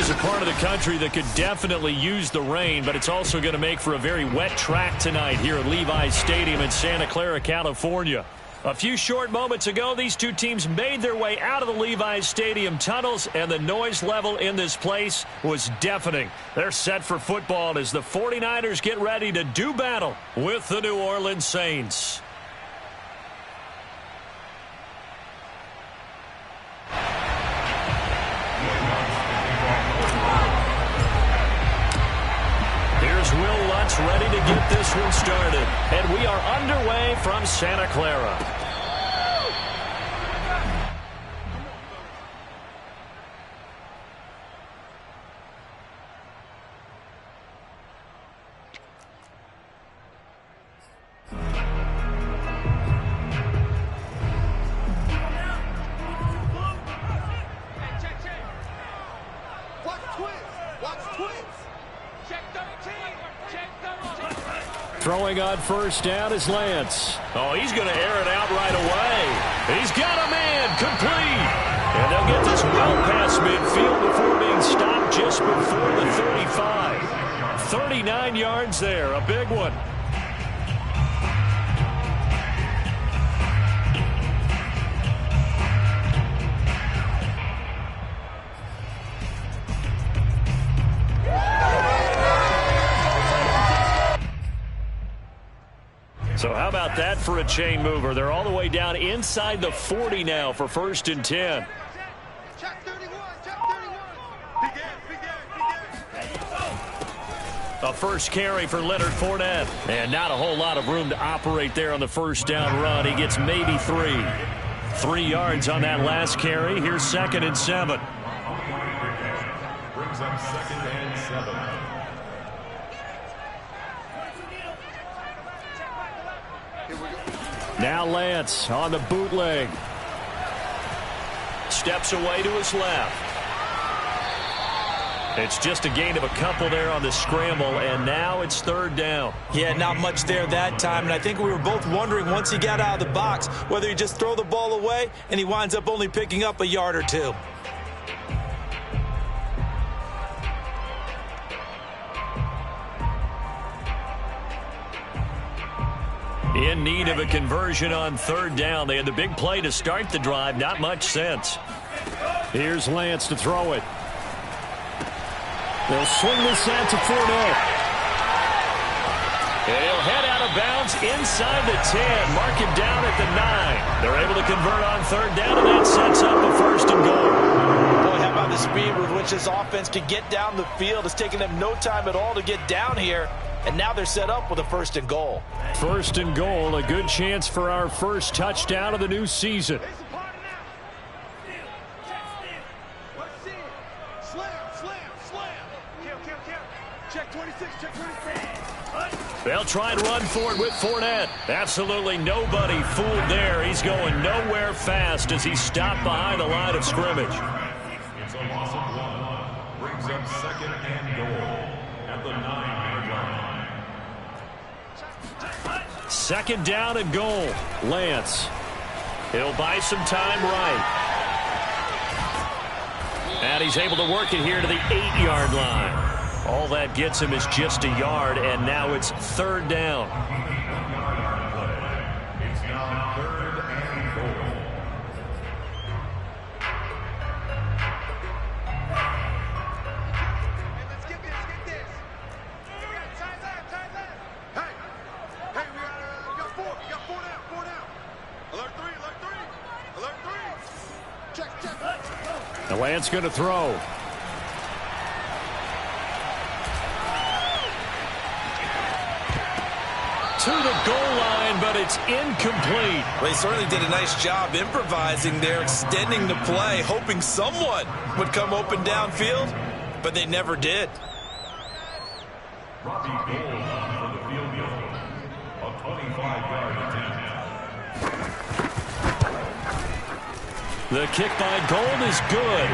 is a part of the country that could definitely use the rain, but it's also going to make for a very wet track tonight here at Levi's Stadium in Santa Clara, California. A few short moments ago, these two teams made their way out of the Levi's Stadium tunnels, and the noise level in this place was deafening. They're set for football as the 49ers get ready to do battle with the New Orleans Saints. Here's Will Lutz ready to get this one started. And we are underway from Santa Clara. Throwing on first down is Lance. Oh, he's going to air it out right away. He's got a man complete. And they'll get this well past midfield before being stopped just before the 35. 39 yards there, a big one. So how about that for a chain mover? They're all the way down inside the 40 now for 1st and 10. Check 31, check 31. A first carry for Leonard Fournette. And not a whole lot of room to operate there on the first down run. He gets maybe 3. 3 yards on that last carry. Here's 2nd and 7. Brings up 2nd and 7. Now Lance on the bootleg. Steps away to his left. It's just a gain of a couple there on the scramble, and now it's 3rd down. Yeah, not much there that time, and I think we were both wondering once he got out of the box whether he just throw the ball away, and he winds up only picking up a yard or 2. In need of a conversion on 3rd down. They had the big play to start the drive. Not much sense. Here's Lance to throw it. They'll swing this out to Fournette. He'll head out of bounds inside the 10. Mark him down at the 9. They're able to convert on 3rd down, and that sets up a 1st and goal. Boy, how about the speed with which this offense can get down the field? It's taking them no time at all to get down here. And now they're set up with a 1st and goal. 1st and goal, a good chance for our first touchdown of the new season. Check 26, check 26. They'll try and run for it with Fournette. Absolutely nobody fooled there. He's going nowhere fast as he's stopped behind the line of scrimmage. It's a loss of 1. Brings up 2nd and goal at the 9-yard line. 2nd down and goal. Lance. He'll buy some time right. And he's able to work it here to the 8-yard line. All that gets him is just a yard, and now it's 3rd down. It's now 3rd and goal. Let's get this. Time left. Hey, we got 4. We got 4 down. Alert 3. Check. The Lance going to throw. To the goal line, but it's incomplete. Well, they certainly did a nice job improvising there, extending the play, hoping someone would come open downfield, but they never did. Robbie Gould on for the field goal. A 25-yard attempt. The kick by Gould is good.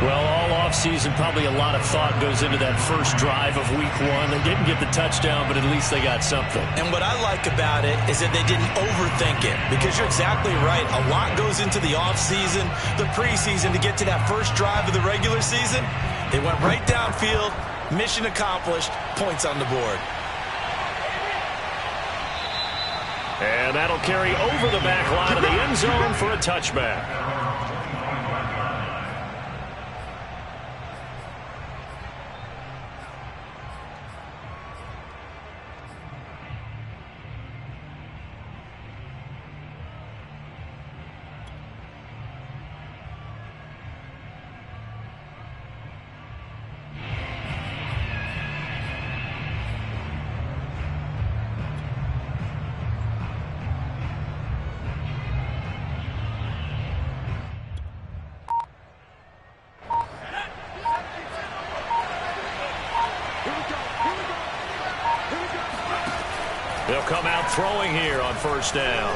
Well, all offseason, probably a lot of thought goes into that first drive of week 1. They didn't get the touchdown, but at least they got something. And what I like about it is that they didn't overthink it, because you're exactly right. A lot goes into the offseason, the preseason to get to that first drive of the regular season. They went right downfield. Mission accomplished. Points on the board. And that'll carry over the back line of the end zone for a touchback. They'll come out throwing here on first down.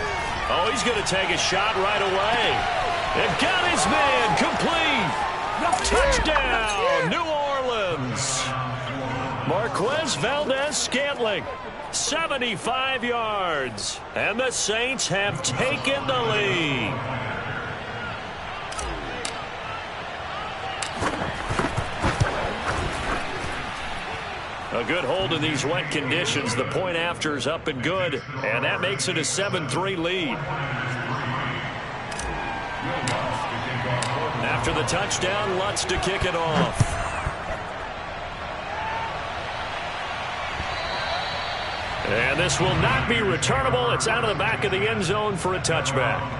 Oh, he's going to take a shot right away. They've got his man complete. Touchdown, New Orleans. Marquez Valdez-Scantling, 75 yards. And the Saints have taken the lead. A good hold in these wet conditions. The point after is up and good, and that makes it a 7-3 lead. After the touchdown, Lutz to kick it off. And this will not be returnable. It's out of the back of the end zone for a touchback.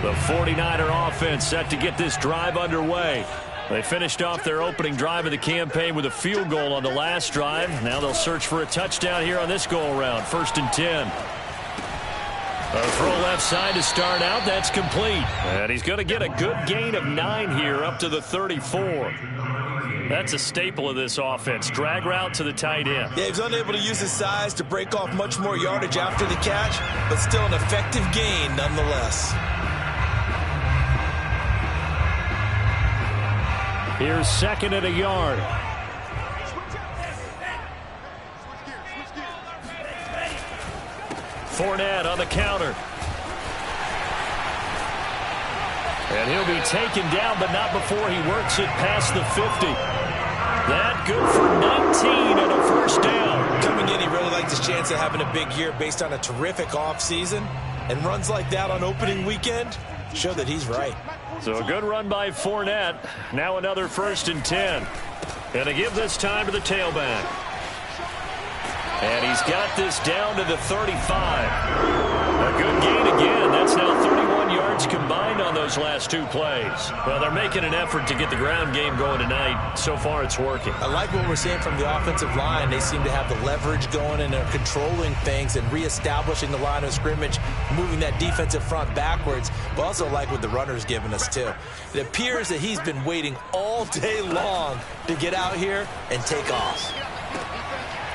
The 49er offense set to get this drive underway. They finished off their opening drive of the campaign with a field goal on the last drive. Now they'll search for a touchdown here on this go-around. 1st and 10. A throw left side to start out. That's complete. And he's going to get a good gain of 9 here up to the 34. That's a staple of this offense. Drag route to the tight end. Yeah, he's unable to use his size to break off much more yardage after the catch, but still an effective gain nonetheless. Here's 2nd and a yard. Fournette on the counter. And he'll be taken down, but not before he works it past the 50. That good for 19 and a first down. Coming in, he really liked his chance of having a big year based on a terrific offseason. And runs like that on opening weekend show that he's right. So a good run by Fournette. Now another 1st and 10. And to give this time to the tailback. And he's got this down to the 35. A good gain again. That's now 31 yards combined on those last 2 plays. Well, they're making an effort to get the ground game going tonight. So far, it's working. I like what we're seeing from the offensive line. They seem to have the leverage going and are controlling things and reestablishing the line of scrimmage, moving that defensive front backwards. But also like what the runner's giving us, too. It appears that he's been waiting all day long to get out here and take off.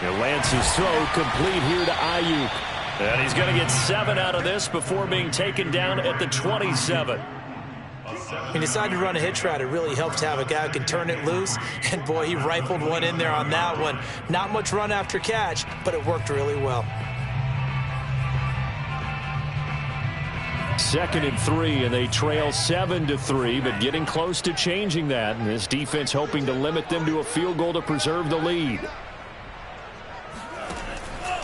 Lance's throw complete here to Ayuk. And he's going to get 7 out of this before being taken down at the 27. He decided to run a hitch route. It really helps to have a guy who can turn it loose. And, boy, he rifled one in there on that one. Not much run after catch, but it worked really well. 2nd and 3, and they trail 7-3, but getting close to changing that. And this defense hoping to limit them to a field goal to preserve the lead.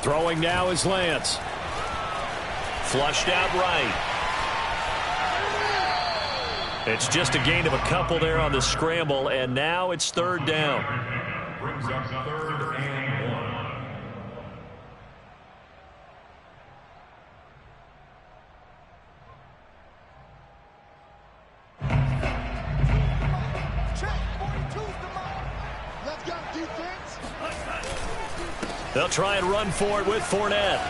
Throwing now is Lance. Flushed out right. It's just a gain of a couple there on the scramble, and now it's 3rd down. Brings up 3rd and 1. Let's go, defense. They'll try and run for it with Fournette.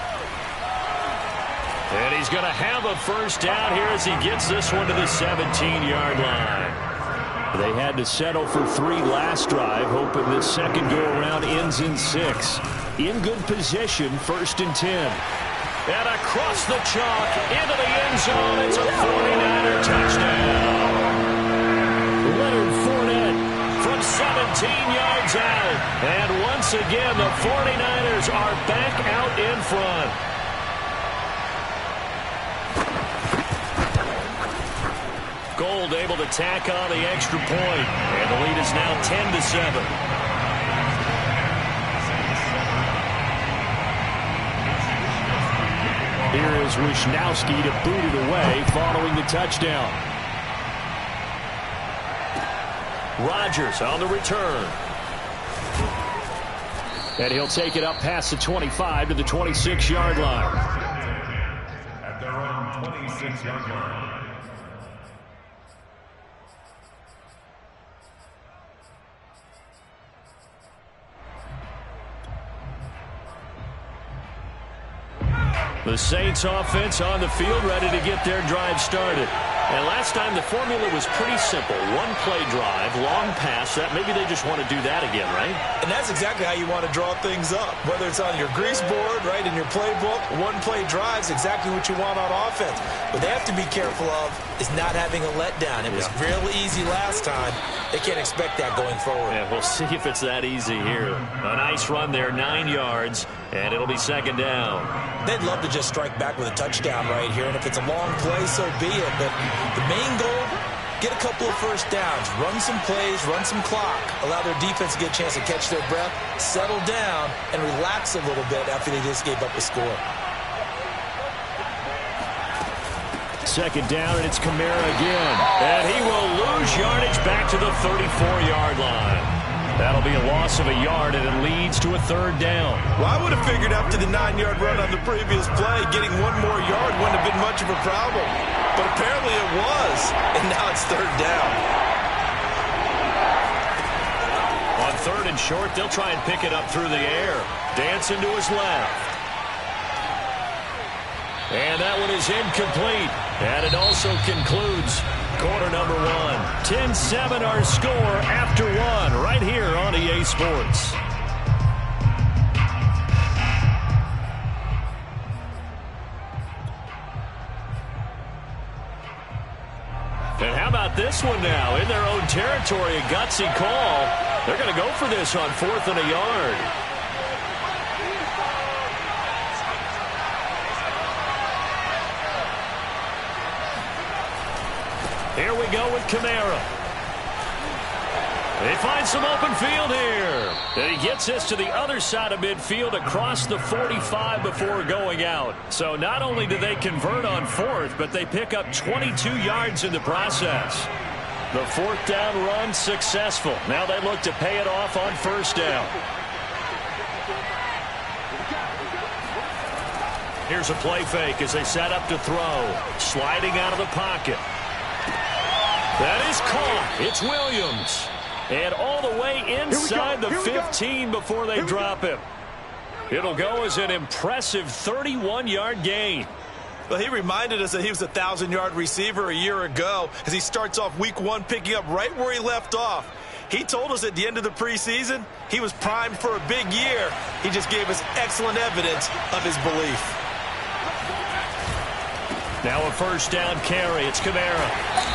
And he's going to have a first down here as he gets this one to the 17-yard line. They had to settle for 3 last drive, hoping this second go-around ends in 6. In good position, 1st and 10. And across the chalk, into the end zone, it's a 49er touchdown. Leonard Fournette from 17 yards out. And once once again, the 49ers are back out in front. Gold able to tack on the extra point, and the lead is now 10-7. Here is Wisnowski to boot it away following the touchdown. Rodgers on the return. And he'll take it up past the 25 to the 26-yard line. At their own 26-yard line. The Saints offense on the field, ready to get their drive started. And last time the formula was pretty simple. One play drive, long pass. That maybe they just want to do that again, right? And that's exactly how you want to draw things up. Whether it's on your grease board, right, in your playbook, one play drive is exactly what you want on offense. What they have to be careful of is not having a letdown. It was real easy last time. They can't expect that going forward. Yeah, we'll see if it's that easy here. A nice run there, 9 yards, and it'll be second down. They'd love to just strike back with a touchdown right here, and if it's a long play, so be it. But the main goal, get a couple of first downs, run some plays, run some clock, allow their defense to get a chance to catch their breath, settle down, and relax a little bit after they just gave up a score. Second down, and it's Kamara again. And he will lose yardage back to the 34-yard line. That'll be a loss of a yard, and it leads to a third down. Well, I would have figured after the 9-yard run on the previous play, getting one more yard wouldn't have been much of a problem. But apparently it was, and now it's third down. On third and short, they'll try and pick it up through the air. Dancing to his left. And that one is incomplete. And it also concludes quarter number one. 10-7 our score after one right here on EA Sports. And how about this one now? In their own territory, a gutsy call. They're going to go for this on 4th and a yard. Here we go with Kamara. They find some open field here. And he gets this to the other side of midfield across the 45 before going out. So not only do they convert on 4th, but they pick up 22 yards in the process. The 4th down run successful. Now they look to pay it off on 1st down. Here's a play fake as they set up to throw. Sliding out of the pocket. That is caught. It's Williams. And all the way inside the 15 before they drop him. It'll go as an impressive 31-yard gain. Well, he reminded us that he was a 1,000-yard receiver a year ago as he starts off week one picking up right where he left off. He told us at the end of the preseason he was primed for a big year. He just gave us excellent evidence of his belief. Now a 1st down carry. It's Kamara.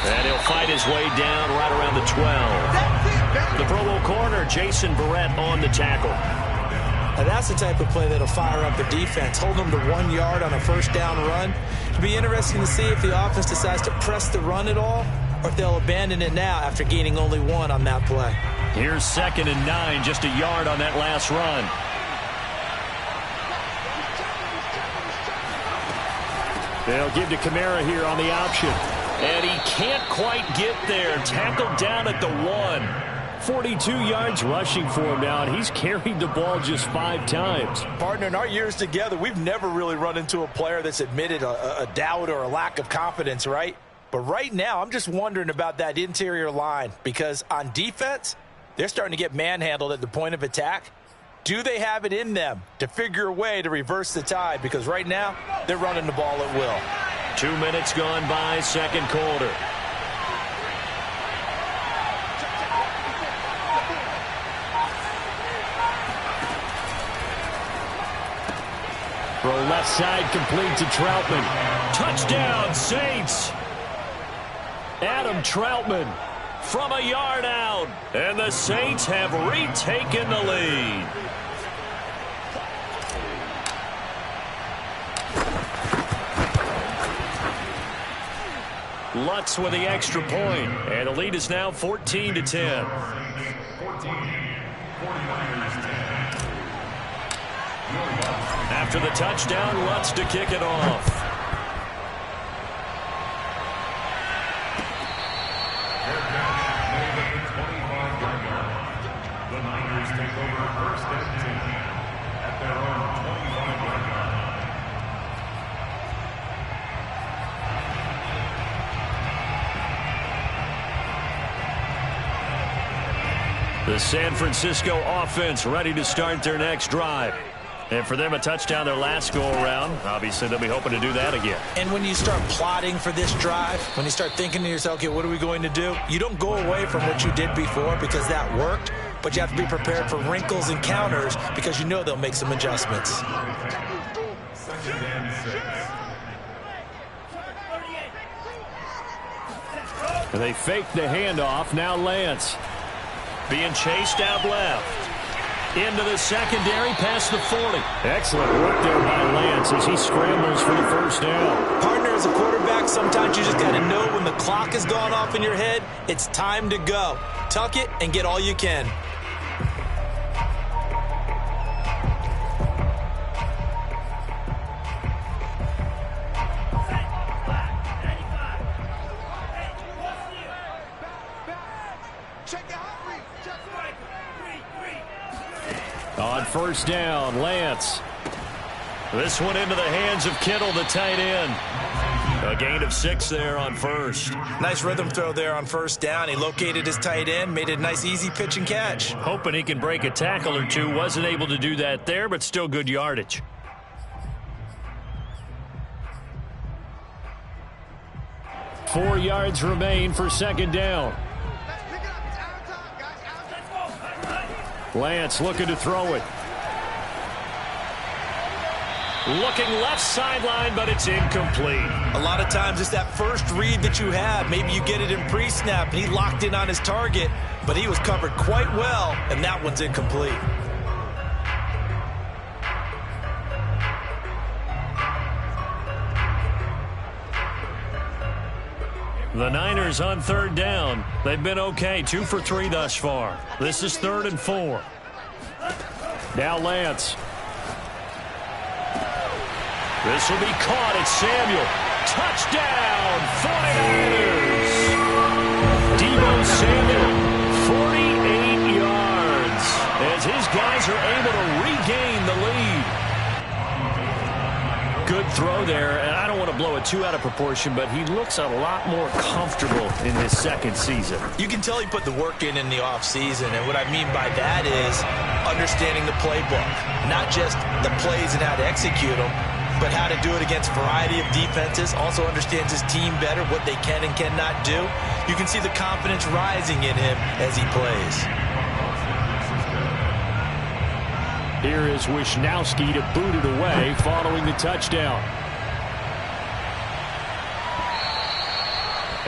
And he'll fight his way down right around the 12. The Pro Bowl corner, Jason Barrett, on the tackle. Now that's the type of play that'll fire up a defense. Hold them to 1 yard on a 1st down run. It'll be interesting to see if the offense decides to press the run at all or if they'll abandon it now after gaining only 1 on that play. Here's 2nd and 9, just a yard on that last run. They'll give to Kamara here on the option. And he can't quite get there. Tackled down at the 1. 42 yards rushing for him now, and he's carried the ball just 5 times. Partner, in our years together, we've never really run into a player that's admitted a doubt or a lack of confidence, right? But right now, I'm just wondering about that interior line because on defense, they're starting to get manhandled at the point of attack. Do they have it in them to figure a way to reverse the tide? Because right now, they're running the ball at will. 2 minutes gone by, second quarter. Throw left side complete to Troutman. Touchdown, Saints! Adam Troutman from a yard out. And the Saints have retaken the lead. Lutz with the extra point, and the lead is now 14-10. After the touchdown, Lutz to kick it off. The Niners take over first and 10 at their own 25-yard line. The San Francisco offense ready to start their next drive. And for them, a touchdown their last go-around. Obviously, they'll be hoping to do that again. And when you start plotting for this drive, when you start thinking to yourself, okay, what are we going to do? You don't go away from what you did before because that worked, but you have to be prepared for wrinkles and counters because you know they'll make some adjustments. Second and 6. And they fake the handoff. Now Lance being chased out left. Into the secondary, past the 40. Excellent work there by Lance as he scrambles for the first down. Partner, as a quarterback, sometimes you just got to know when the clock has gone off in your head, it's time to go. Tuck it and get all you can. On first down, Lance. This one into the hands of Kittle, the tight end. A gain of 6 there on first. Nice rhythm throw there on first down. He located his tight end, made it a nice, easy pitch and catch. Hoping he can break a tackle or two. Wasn't able to do that there, but still good yardage. Four yards remain for second down. Lance looking to throw it. Looking left sideline, but it's incomplete. A lot of times it's that first read that you have. Maybe you get it in pre-snap, and he locked in on his target, but he was covered quite well, and that one's incomplete. The Niners on third down. They've been okay, 2 for 3 thus far. This is 3rd and 4. Now Lance. This will be caught. It's Samuel. Touchdown, 49ers. Deebo Samuel, 48 yards. As his guys are able to regain the lead. Good throw there, and I don't want to blow it too out of proportion, but he looks a lot more comfortable in his second season. You can tell he put the work in the offseason, and what I mean by that is understanding the playbook, not just the plays and how to execute them, but how to do it against a variety of defenses. Also understands his team better, what they can and cannot do. You can see the confidence rising in him as he plays. Here is Wisnowski to boot it away following the touchdown.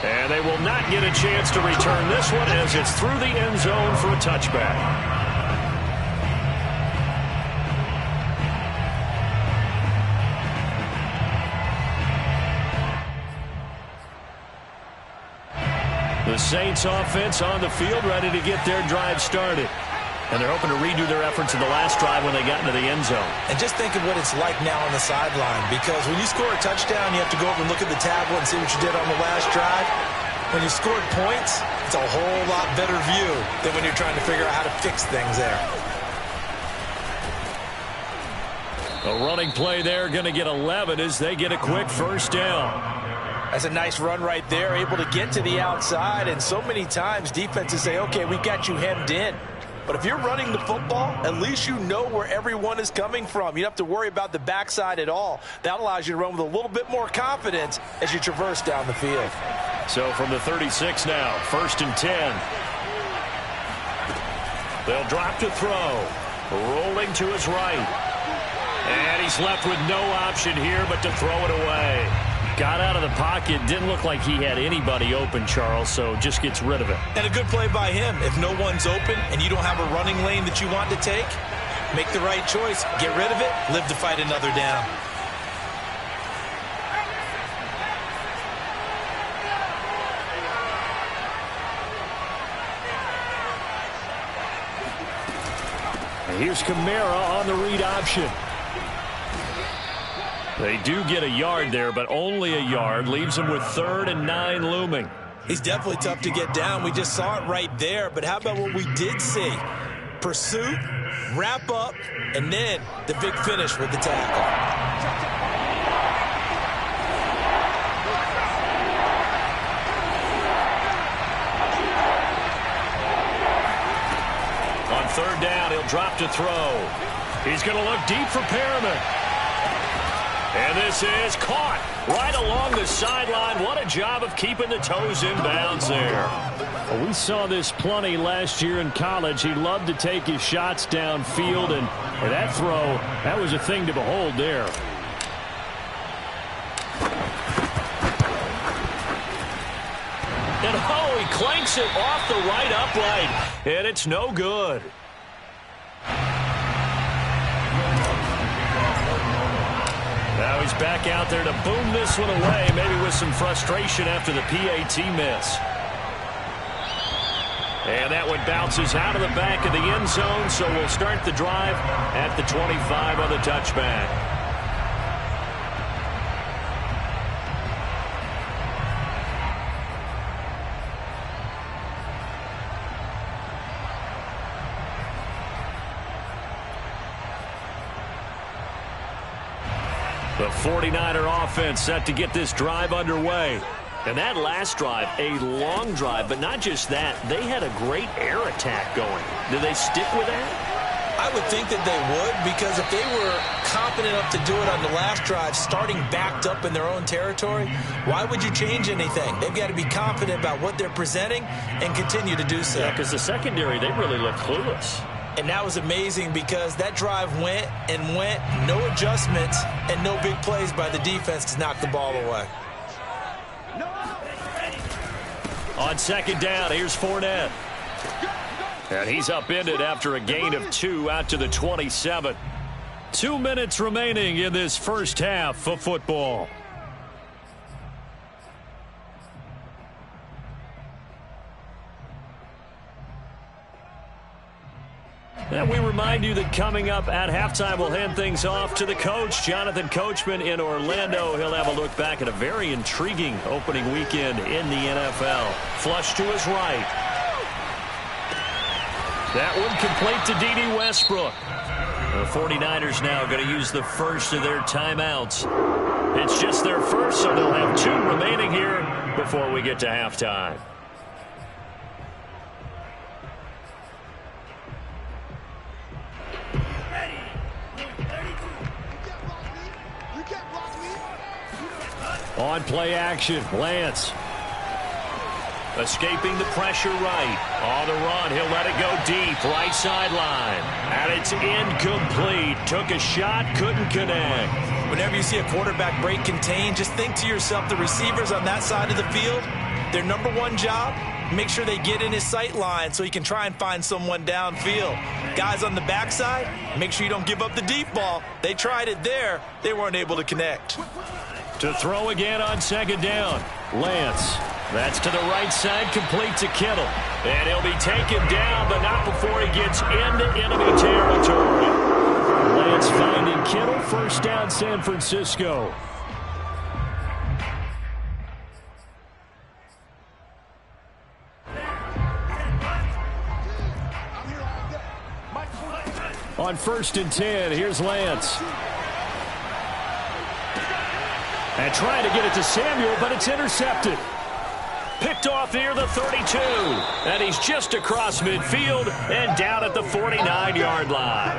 And they will not get a chance to return this one as it's through the end zone for a touchback. The Saints offense on the field ready to get their drive started. And they're hoping to redo their efforts in the last drive when they got into the end zone. And just think of what it's like now on the sideline, because when you score a touchdown, you have to go over and look at the tablet and see what you did on the last drive. When you scored points, it's a whole lot better view than when you're trying to figure out how to fix things there. A running play there, going to get 11 as they get a quick first down. That's a nice run right there, able to get to the outside, and so many times defenses say, okay, we got you hemmed in. But if you're running the football, at least you know where everyone is coming from. You don't have to worry about the backside at all. That allows you to run with a little bit more confidence as you traverse down the field. So from the 36 now, 1st and 10. They'll drop to throw. Rolling to his right. And he's left with no option here but to throw it away. Got out of the pocket. Didn't look like he had anybody open, Charles, so just gets rid of it. And a good play by him. If no one's open and you don't have a running lane that you want to take, make the right choice. Get rid of it. Live to fight another down. Here's Kamara on the read option. They do get a yard there, but only a yard. Leaves them with 3rd and 9 looming. He's definitely tough to get down. We just saw it right there. But how about what we did see? Pursuit, wrap up, and then the big finish with the tackle. On 3rd down, he'll drop to throw. He's going to look deep for Perriman. And this is caught right along the sideline. What a job of keeping the toes in bounds there. Well, we saw this plenty last year in college. He loved to take his shots downfield, and that throw, that was a thing to behold there. And oh, he clanks it off the right upright, and it's no good. Now he's back out there to boom this one away, maybe with some frustration after the PAT miss. And that one bounces out of the back of the end zone, so we'll start the drive at the 25 on the touchback. The 49er offense set to get this drive underway. And that last drive, a long drive, but not just that. They had a great air attack going. Do they stick with that? I would think that they would, because if they were confident enough to do it on the last drive, starting backed up in their own territory, why would you change anything? They've got to be confident about what they're presenting and continue to do so. Yeah, because the secondary, they really look clueless. And that was amazing because that drive went and went, no adjustments and no big plays by the defense to knock the ball away. On 2nd down, here's Fournette. And he's upended after a gain of 2 out to the 27. 2 minutes remaining in this first half of football. And we remind you that coming up at halftime, we'll hand things off to the coach, Jonathan Coachman in Orlando. He'll have a look back at a very intriguing opening weekend in the NFL. Flush to his right. That one complete to D.D. Westbrook. The 49ers now going to use the first of their timeouts. It's just their first, so they'll have 2 remaining here before we get to halftime. On play action, Lance. Escaping the pressure right. On the run, he'll let it go deep, right sideline. And it's incomplete. Took a shot, couldn't connect. Whenever you see a quarterback break contain, just think to yourself, the receivers on that side of the field, their number one job, make sure they get in his sight line so he can try and find someone downfield. Guys on the backside, make sure you don't give up the deep ball. They tried it there. They weren't able to connect. To throw again on 2nd down. Lance. That's to the right side, complete to Kittle. And he'll be taken down, but not before he gets into enemy territory. Lance finding Kittle. First down, San Francisco. On 1st and 10, here's Lance. And trying to get it to Samuel, but it's intercepted. Picked off near the 32. And he's just across midfield and down at the 49-yard line.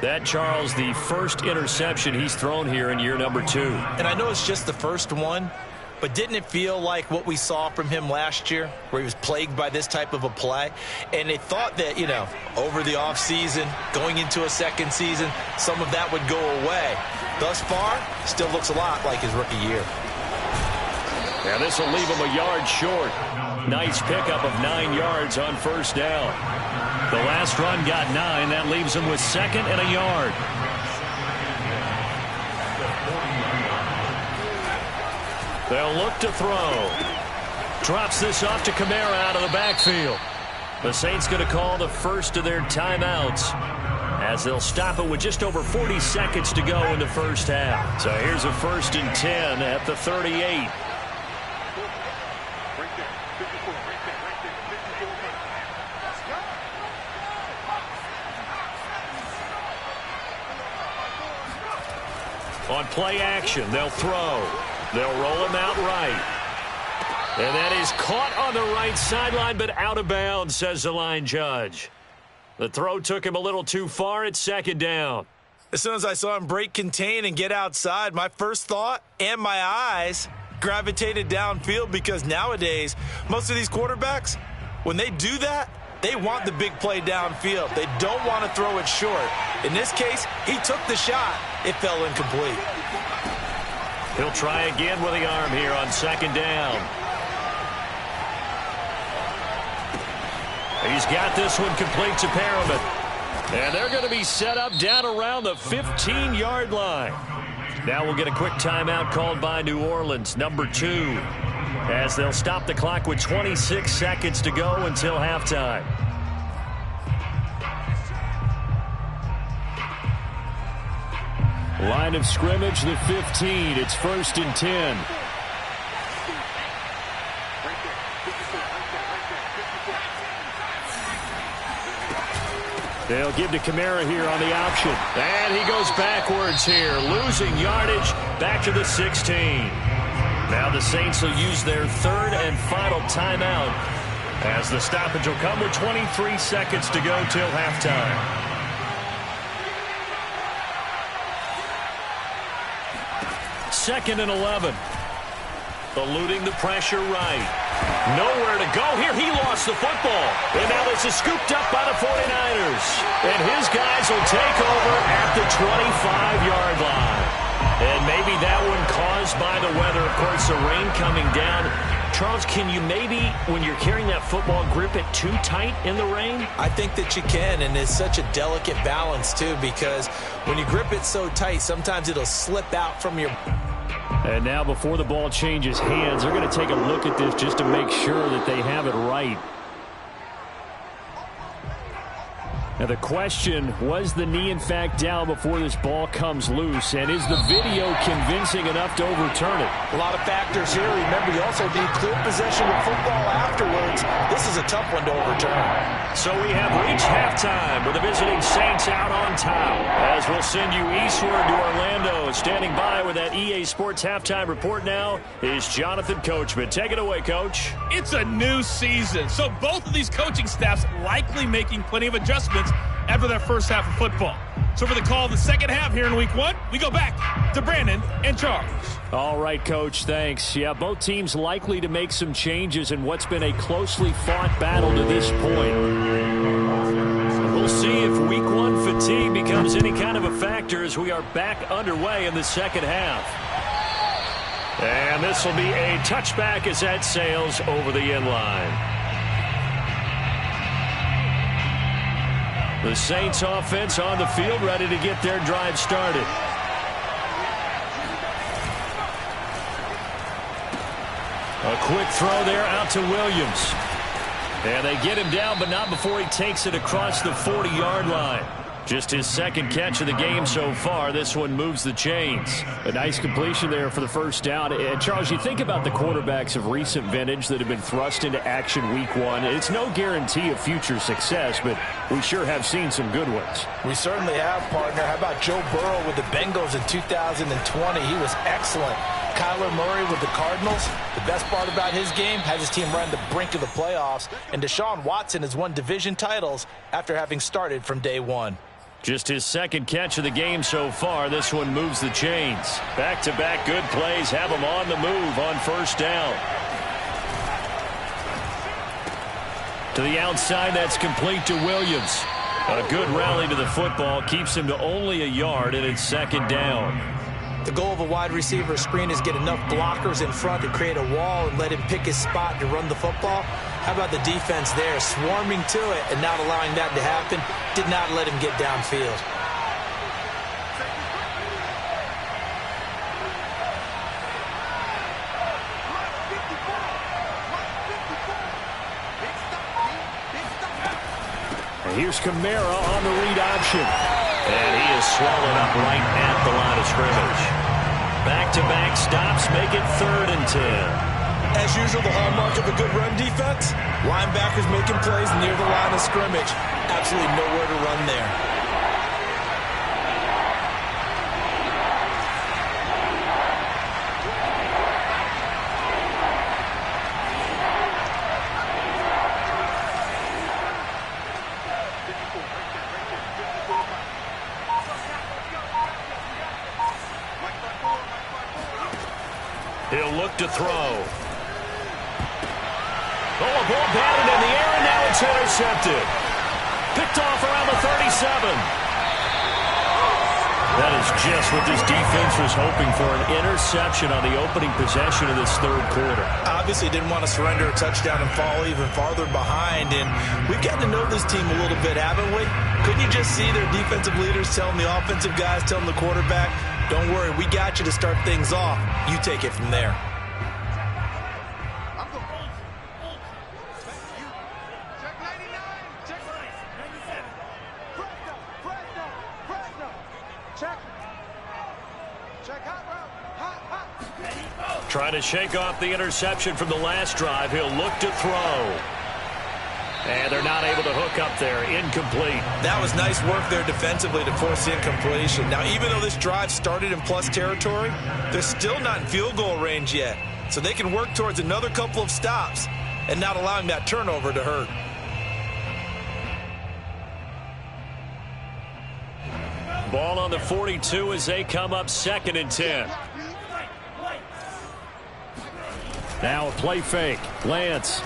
That, Charles, the first interception he's thrown here in year number 2. And I know it's just the first one, but didn't it feel like what we saw from him last year, where he was plagued by this type of a play? And they thought that, over the offseason, going into a second season, some of that would go away. Thus far, still looks a lot like his rookie year. Yeah, this will leave him a yard short. Nice pickup of 9 yards on 1st down. The last run got 9. That leaves him with 2nd and a yard. They'll look to throw. Drops this off to Kamara out of the backfield. The Saints going to call the first of their timeouts. as they'll stop it with just over 40 seconds to go in the first half. So here's a 1st and 10 at the 38. On play action, they'll throw. They'll roll him out right. And that is caught on the right sideline, but out of bounds, says the line judge. The throw took him a little too far. It's 2nd down. As soon as I saw him break contain and get outside, my first thought and my eyes gravitated downfield, because nowadays, most of these quarterbacks, when they do that, they want the big play downfield. They don't want to throw it short. In this case, he took the shot. It fell incomplete. He'll try again with the arm here on 2nd down. He's got this one complete to Perriman. And they're going to be set up down around the 15-yard line. Now we'll get a quick timeout called by New Orleans, number 2, as they'll stop the clock with 26 seconds to go until halftime. Line of scrimmage, the 15. It's 1st and 10. They'll give to Kamara here on the option. And he goes backwards here, losing yardage back to the 16. Now the Saints will use their 3rd and final timeout, as the stoppage will come with 23 seconds to go till halftime. Second and 11. Eluding the pressure right. Nowhere to go here. He lost the football. And now this is scooped up by the 49ers. And his guys will take over at the 25-yard line. And maybe that one caused by the weather. Of course, the rain coming down. Charles, can you maybe, when you're carrying that football, grip it too tight in the rain? I think that you can, and it's such a delicate balance, too, because when you grip it so tight, sometimes it'll slip out from your... And now before the ball changes hands, they're going to take a look at this just to make sure that they have it right. Now the question, was the knee in fact down before this ball comes loose? And is the video convincing enough to overturn it? A lot of factors here. Remember, you also need clear possession of football afterwards. This is a tough one to overturn. So we have reached halftime with the visiting Saints out on top, as we'll send you eastward to Orlando. Standing by with that EA Sports halftime report now is Jonathan Coachman. Take it away, Coach. It's a new season, so both of these coaching staffs likely making plenty of adjustments after their first half of football. So for the call of the second half here in week 1, we go back to Brandon and Charles. All right, Coach, thanks. Yeah, both teams likely to make some changes in what's been a closely fought battle to this point. We'll see if week 1 fatigue becomes any kind of a factor as we are back underway in the second half. And this will be a touchback as that sails over the end line. The Saints offense on the field, ready to get their drive started. A quick throw there out to Williams. And they get him down, but not before he takes it across the 40-yard line. Just his second catch of the game so far. This one moves the chains. A nice completion there for the first down. And Charles, you think about the quarterbacks of recent vintage that have been thrust into action week 1. It's no guarantee of future success, but we sure have seen some good ones. We certainly have, partner. How about Joe Burrow with the Bengals in 2020? He was excellent. Kyler Murray with the Cardinals. The best part about his game, has his team right on the brink of the playoffs. And Deshaun Watson has won division titles after having started from day 1. Just his second catch of the game so far. This one moves the chains. Back-to-back good plays have him on the move on first down. To the outside, that's complete to Williams. A good rally to the football keeps him to only a yard, and it's second down. The goal of a wide receiver screen is get enough blockers in front to create a wall and let him pick his spot to run the football. How about the defense there, swarming to it and not allowing that to happen? Did not let him get downfield. Here's Kamara on the read option. And he is swallowed up right at the line of scrimmage. Back-to-back stops make it 3rd and 10. As usual, the hallmark of a good run defense, linebackers making plays near the line of scrimmage. Absolutely nowhere to run there. He'll look to throw. Oh, a ball batted in the air, and now it's intercepted. Picked off around the 37. That is just what this defense was hoping for, an interception on the opening possession of this 3rd quarter. Obviously didn't want to surrender a touchdown and fall even farther behind, and we've gotten to know this team a little bit, haven't we? Couldn't you just see their defensive leaders telling the offensive guys, telling the quarterback, don't worry, we got you to start things off. You take it from there. Check 99. Check 97. Fresno. Check hot route. Hot. Trying to shake off the interception from the last drive. He'll look to throw. And they're not able to hook up there. Incomplete. That was nice work there defensively to force the incompletion. Now, even though this drive started in plus territory, they're still not in field goal range yet. So they can work towards another couple of stops and not allowing that turnover to hurt. Ball on the 42 as they come up 2nd and 10. Now a play fake. Lance.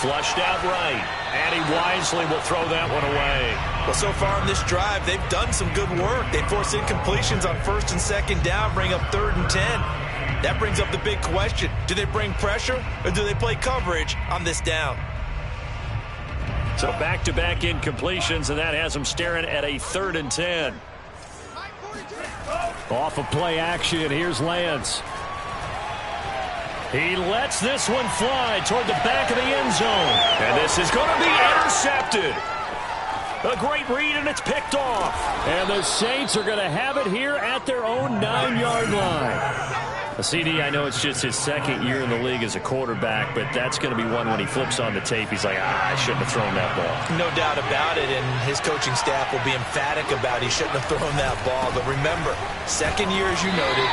Flushed out right. And he wisely will throw that one away. Well, so far in this drive, they've done some good work. They force incompletions on 1st and 2nd down, bring up 3rd and 10. That brings up the big question. Do they bring pressure or do they play coverage on this down? So back-to-back incompletions, and that has them staring at a 3rd and 10. Off of play action, here's Lance. He lets this one fly toward the back of the end zone. And this is going to be intercepted. A great read, and it's picked off. And the Saints are going to have it here at their own 9-yard line. A CD, I know it's just his 2nd year in the league as a quarterback, but that's going to be one when he flips on the tape. He's like, I shouldn't have thrown that ball. No doubt about it, and his coaching staff will be emphatic about he shouldn't have thrown that ball. But remember, 2nd year, as you noted,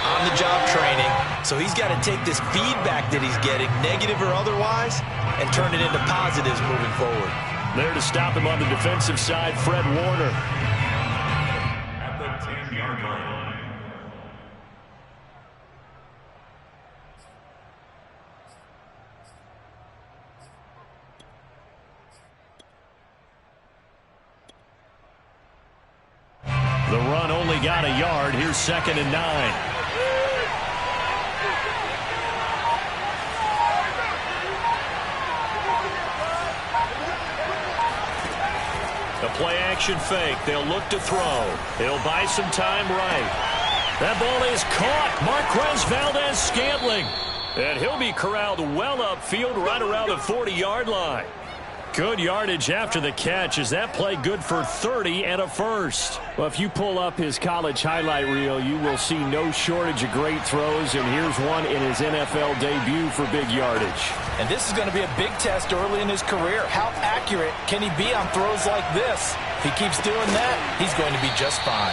on-the-job training. So he's got to take this feedback that he's getting, negative or otherwise, and turn it into positives moving forward. There to stop him on the defensive side, Fred Warner. At the 10-yard line. The run only got a yard. Here's 2nd and 9. The play-action fake. They'll look to throw. He'll buy some time right. That ball is caught. Marquez Valdez-Scantling. And he'll be corralled well upfield right around the 40-yard line. Good yardage after the catch. Is that play good for 30 and a first? Well, if you pull up his college highlight reel, you will see no shortage of great throws, and here's one in his NFL debut for big yardage. And this is going to be a big test early in his career. How accurate can he be on throws like this? If he keeps doing that, he's going to be just fine.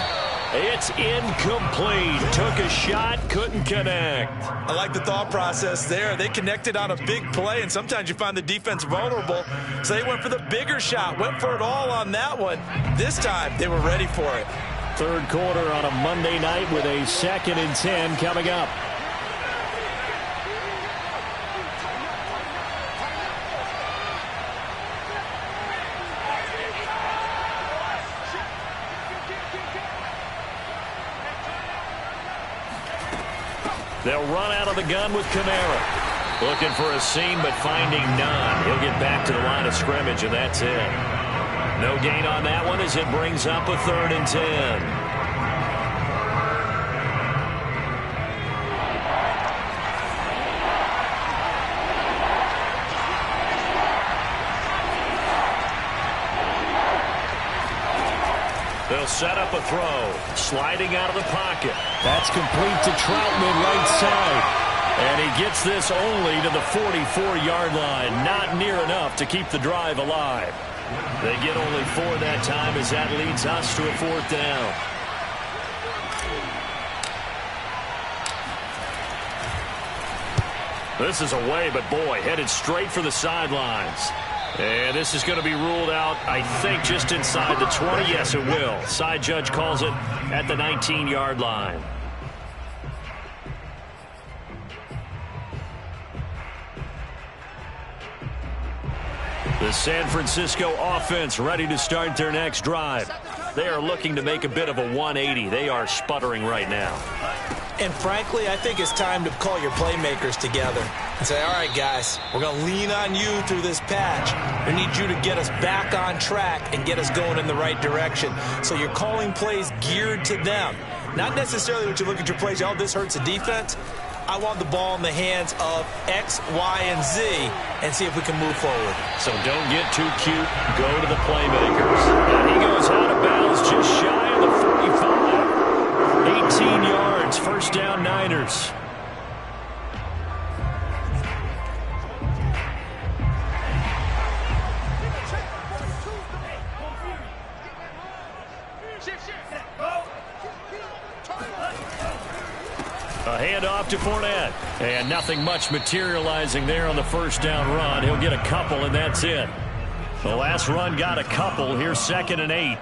It's incomplete. Took a shot, couldn't connect. I like the thought process there. They connected on a big play, and sometimes you find the defense vulnerable. So they went for the bigger shot, went for it all on that one. This time, they were ready for it. 3rd quarter on a Monday night with a 2nd and 10 coming up. They'll run out of the gun with Kamara. Looking for a seam, but finding none. He'll get back to the line of scrimmage, and that's it. No gain on that one as it brings up a 3rd and 10. They'll set up a throw. Sliding out of the pocket. That's complete to Troutman right side. And he gets this only to the 44-yard line. Not near enough to keep the drive alive. They get only 4 that time as that leads us to a 4th down. This is away, but boy, headed straight for the sidelines. And this is going to be ruled out, I think, just inside the 20. Yes, it will. Side judge calls it at the 19-yard line. The San Francisco offense ready to start their next drive. They are looking to make a bit of a 180. They are sputtering right now. And frankly, I think it's time to call your playmakers together and say, all right, guys, we're going to lean on you through this patch. We need you to get us back on track and get us going in the right direction. So you're calling plays geared to them. Not necessarily what you look at your plays, oh, this hurts the defense. I want the ball in the hands of X, Y, and Z and see if we can move forward. So don't get too cute. Go to the playmakers. And he goes out of bounds just shy of the 45. 18 yards. First down, Niners. A handoff to Fournette. And nothing much materializing there on the first down run. He'll get a couple, and that's it. The last run got a couple. Here's 2nd and 8.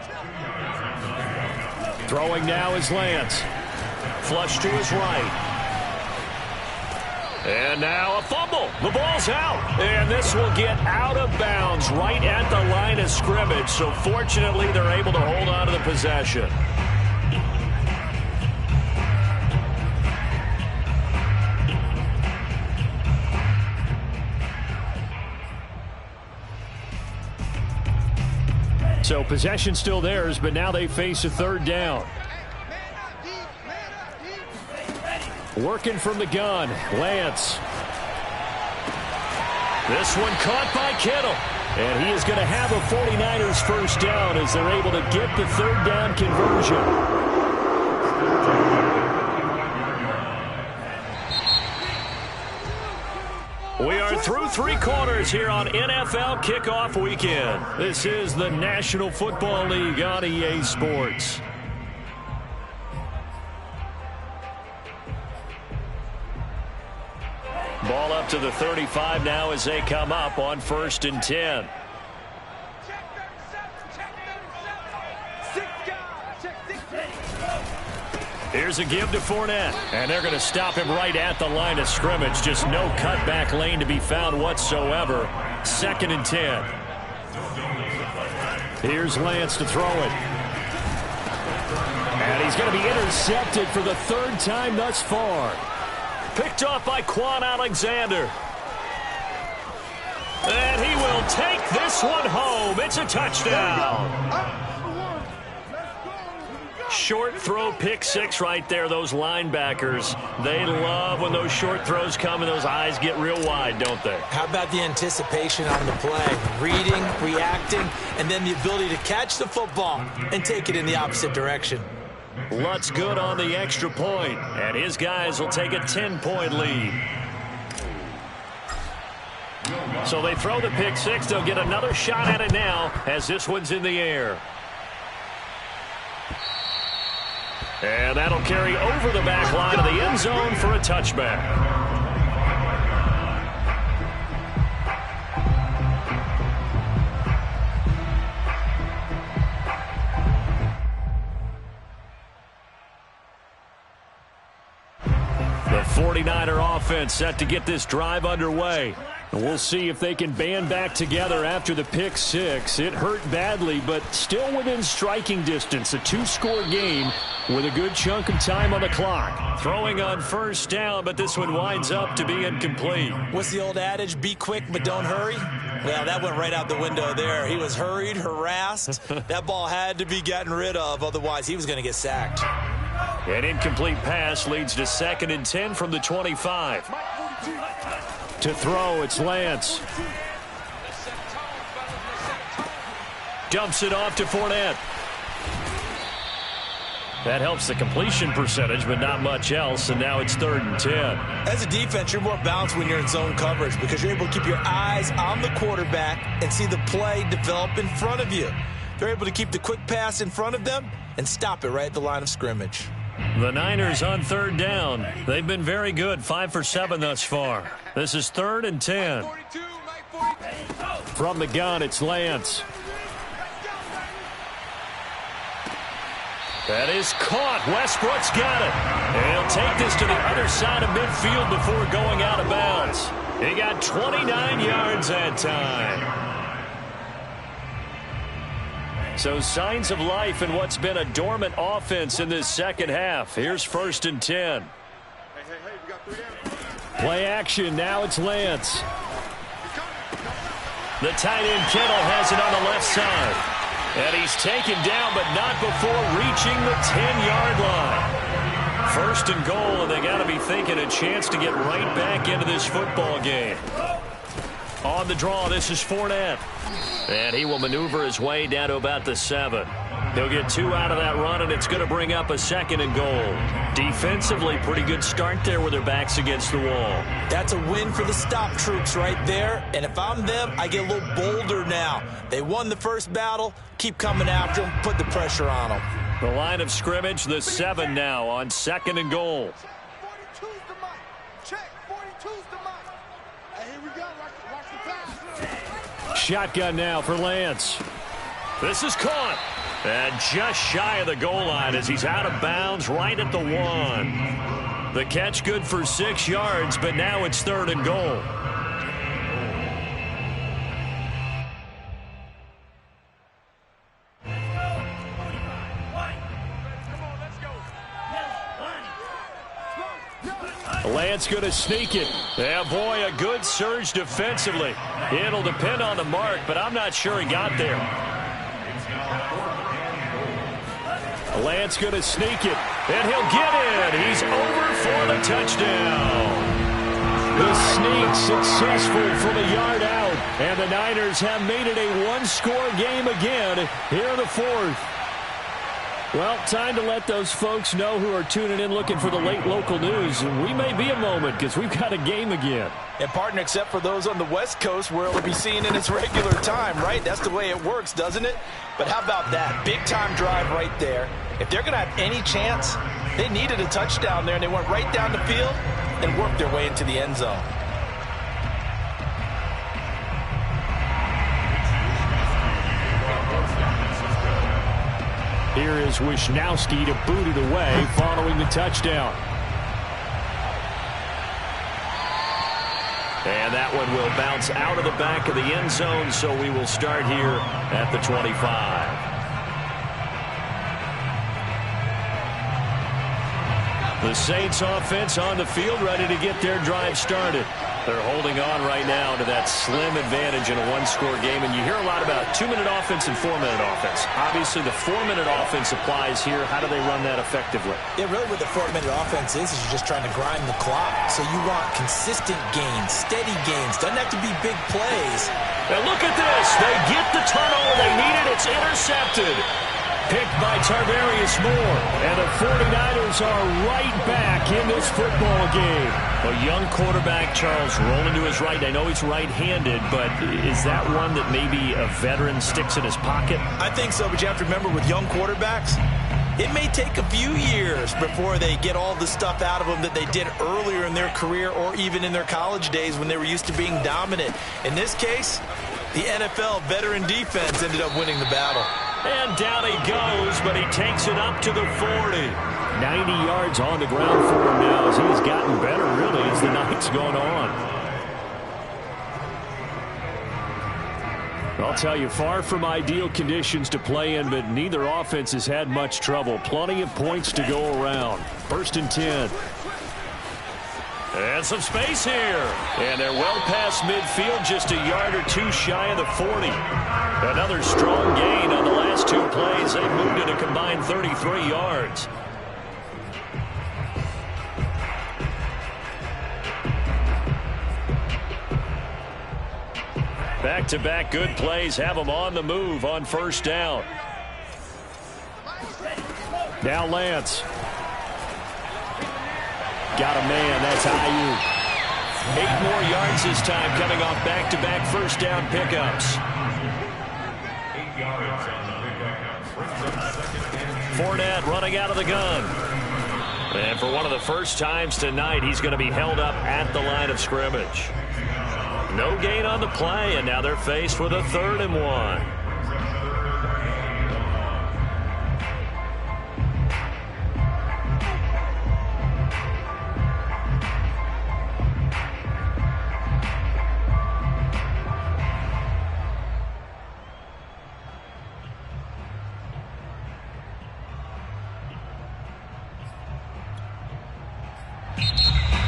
Throwing now is Lance. Flush to his right. And now a fumble. The ball's out. And this will get out of bounds right at the line of scrimmage. So fortunately, they're able to hold on to the possession. So possession still theirs, but now they face a 3rd down. Working from the gun, Lance. This one caught by Kittle. And he is going to have a 49ers first down as they're able to get the 3rd down conversion. We are through 3 quarters here on NFL Kickoff Weekend. This is the National Football League on EA Sports. Ball up to the 35 now as they come up on 1st and 10. Here's a give to Fournette, and they're going to stop him right at the line of scrimmage. Just no cutback lane to be found whatsoever. 2nd and 10. Here's Lance to throw it. And he's going to be intercepted for the 3rd time thus far. Picked off by Quan Alexander. And he will take this one home. It's a touchdown. Short throw, pick 6 right there. Those linebackers, they love when those short throws come and those eyes get real wide, don't they? How about the anticipation on the play? Reading, reacting, and then the ability to catch the football and take it in the opposite direction. Lutz good on the extra point, and his guys will take a 10-point lead. So they throw the pick 6. They'll get another shot at it now as this one's in the air. And that'll carry over the back line of the end zone for a touchback. The 49er offense set to get this drive underway. And we'll see if they can band back together after the pick 6. It hurt badly, but still within striking distance. A 2-score game with a good chunk of time on the clock. Throwing on first down, but this one winds up to be incomplete. What's the old adage? Be quick, but don't hurry? Well, that went right out the window there. He was hurried, harassed. That ball had to be gotten rid of, otherwise he was going to get sacked. An incomplete pass leads to 2nd and 10 from the 25. To throw, it's Lance. Dumps it off to Fournette. That helps the completion percentage, but not much else, and now it's 3rd and 10. As a defense, you're more balanced when you're in zone coverage because you're able to keep your eyes on the quarterback and see the play develop in front of you. They're able to keep the quick pass in front of them and stop it right at the line of scrimmage. The Niners on 3rd down. They've been very good, 5 for 7 thus far. This is 3rd and 10. From the gun, it's Lance. That is caught. Westbrook's got it. And he'll take this to the other side of midfield before going out of bounds. He got 29 yards that time. So signs of life in what's been a dormant offense in this second half. Here's 1st and 10. We got 3 down. Play action. Now it's Lance. The tight end Kittle has it on the left side. And he's taken down, but not before reaching the 10-yard line. 1st and goal, and they got to be thinking a chance to get right back into this football game. On the draw, this is Fournette. And he will maneuver his way down to about the 7. He'll get 2 out of that run, and it's going to bring up a 2nd and goal. Defensively, pretty good start there with their backs against the wall. That's a win for the stop troops right there. And if I'm them, I get a little bolder now. They won the first battle. Keep coming after them. Put the pressure on them. The line of scrimmage, the 7 now on 2nd and goal. 42's the mic. Check. 42's the mic. Hey, here we go. Watch the pass. Shotgun now for Lance. This is caught. And just shy of the goal line as he's out of bounds right at the 1. The catch good for 6 yards, but now it's 3rd and goal. Lance going to sneak it. Yeah, boy, a good surge defensively. It'll depend on the mark, but I'm not sure he got there. Lance going to sneak it, and he'll get in. He's over for the touchdown. The sneak successful from a yard out, and the Niners have made it a one-score game again here in the 4th. Well, time to let those folks know who are tuning in looking for the late local news. We may be a moment because we've got a game again. And, partner, except for those on the West Coast where it'll be seen in its regular time, right? That's the way it works, doesn't it? But how about that? Big-time drive right there. If they're going to have any chance, they needed a touchdown there, and they went right down the field and worked their way into the end zone. Here is Wisnowski to boot it away following the touchdown. And that one will bounce out of the back of the end zone, so we will start here at the 25. The Saints offense on the field, ready to get their drive started. They're holding on right now to that slim advantage in a one-score game, and you hear a lot about 2-minute offense and 4-minute offense. Obviously, the 4-minute offense applies here. How do they run that effectively? Yeah, really what the 4-minute offense is you're just trying to grind the clock. So you want consistent gains, steady gains. Doesn't have to be big plays. Now look at this. They get the turnover they needed. It's intercepted. Picked by Tarvarius Moore. And the 49ers are right back in this football game. A young quarterback, Charles, rolling to his right. I know he's right-handed, but is that one that maybe a veteran sticks in his pocket? I think so, but you have to remember with young quarterbacks, it may take a few years before they get all the stuff out of them that they did earlier in their career or even in their college days when they were used to being dominant. In this case, the NFL veteran defense ended up winning the battle. And down he goes, but he takes it up to the 40. 90 yards on the ground for him now as he's gotten better, really, as the night's gone on. I'll tell you, far from ideal conditions to play in, but neither offense has had much trouble. Plenty of points to go around. 1st and 10. And some space here. And they're well past midfield, just a yard or two shy of the 40. Another strong gain on the last 2 plays. They moved it a combined 33 yards. Back-to-back good plays have them on the move on 1st down. Now Lance. Got a man. That's Ayuk. 8 more yards this time, coming off back-to-back first down pickups. 8 yards on the pickup. Brings up second and Fournette running out of the gun. And for one of the first times tonight, he's going to be held up at the line of scrimmage. No gain on the play, and now they're faced with a 3rd and 1.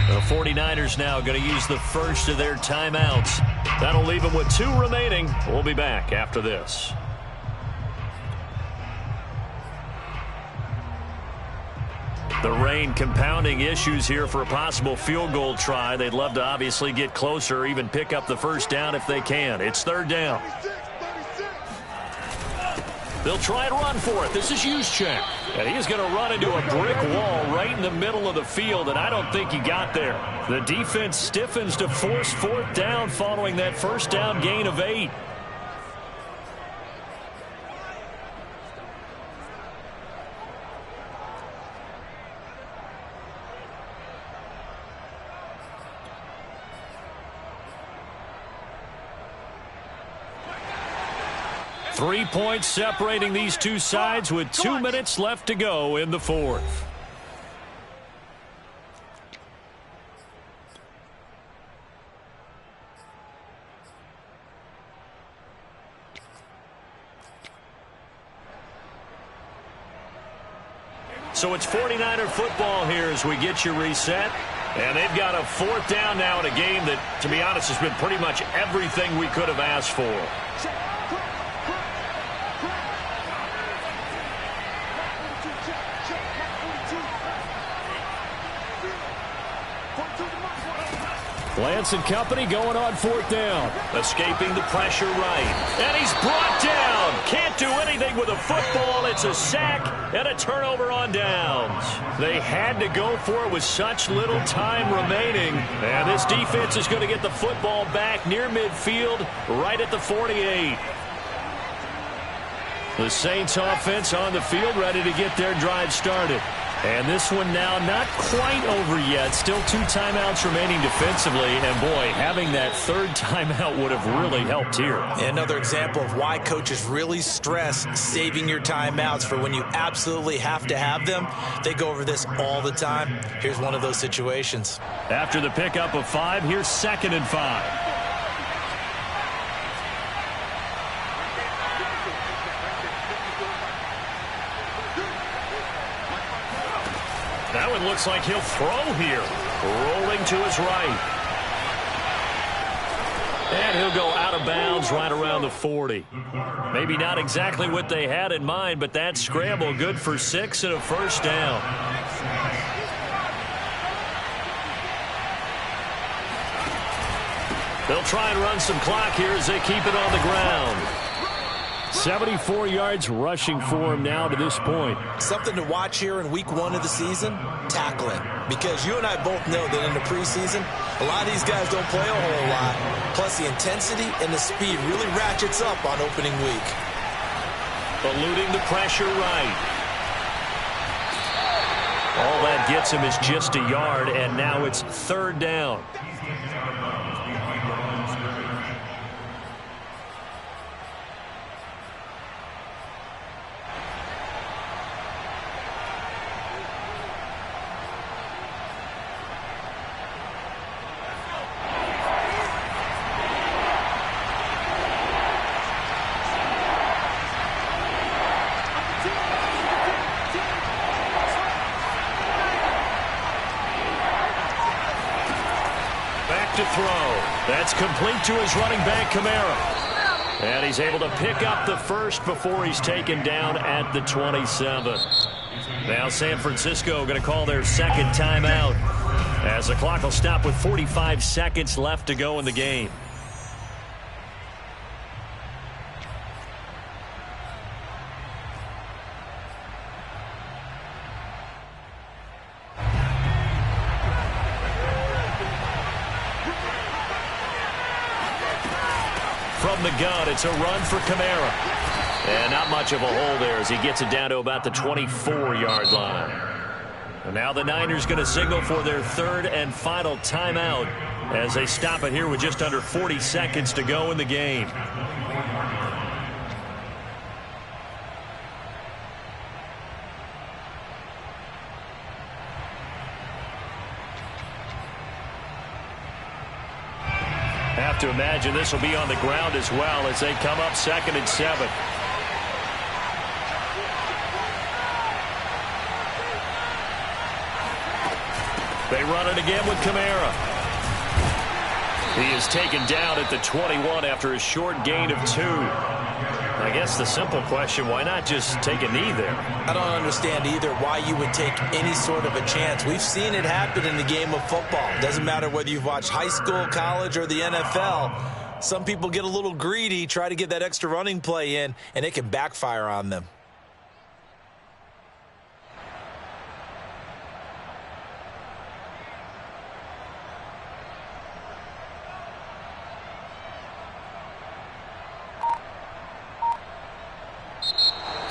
The 49ers now going to use the first of their timeouts. That'll leave them with 2 remaining. We'll be back after this. The rain compounding issues here for a possible field goal try. They'd love to obviously get closer or even pick up the first down if they can. It's 3rd down. They'll try and run for it. This is Juszczyk. And he's going to run into a brick wall right in the middle of the field, and I don't think he got there. The defense stiffens to force 4th down following that first down gain of 8. Three points separating these two sides with 2 minutes left to go in the 4th. So it's 49er football here as we get you reset. And they've got a 4th down now in a game that, to be honest, has been pretty much everything we could have asked for. Lance and company going on 4th down. Escaping the pressure right. And he's brought down. Can't do anything with a football. It's a sack and a turnover on downs. They had to go for it with such little time remaining. And this defense is going to get the football back near midfield right at the 48. The Saints offense on the field ready to get their drive started. And this one now not quite over yet. Still 2 timeouts remaining defensively. And, boy, having that 3rd timeout would have really helped here. Another example of why coaches really stress saving your timeouts for when you absolutely have to have them. They go over this all the time. Here's one of those situations. After the pickup of 5, here's 2nd and 5. That one looks like he'll throw here. Rolling to his right. And he'll go out of bounds right around the 40. Maybe not exactly what they had in mind, but that scramble good for 6 and a first down. They'll try and run some clock here as they keep it on the ground. 74 yards rushing for him now to this point. Something to watch here in week 1 of the season, tackling. Because you and I both know that in the preseason, a lot of these guys don't play a whole lot. Plus the intensity and the speed really ratchets up on opening week. Eluding the pressure right. All that gets him is just a yard, and now it's 3rd down. To throw. That's complete to his running back, Kamara. And he's able to pick up the first before he's taken down at the 27. Now San Francisco going to call their 2nd timeout as the clock will stop with 45 seconds left to go in the game. From the gun, it's a run for Kamara. And not much of a hole there as he gets it down to about the 24-yard line. And now the Niners going to signal for their third and final timeout as they stop it here with just under 40 seconds to go in the game. Have to imagine this will be on the ground as well as they come up 2nd and 7. They run it again with Kamara. He is taken down at the 21 after a short gain of 2. I guess the simple question, why not just take a knee there? I don't understand either why you would take any sort of a chance. We've seen it happen in the game of football. It doesn't matter whether you've watched high school, college, or the NFL. Some people get a little greedy, try to get that extra running play in, and it can backfire on them.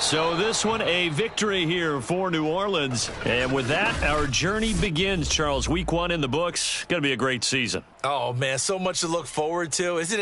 So this one, a victory here for New Orleans. And with that, our journey begins, Charles. Week 1 in the books. Going to be a great season. Oh, man, so much to look forward to. Isn't it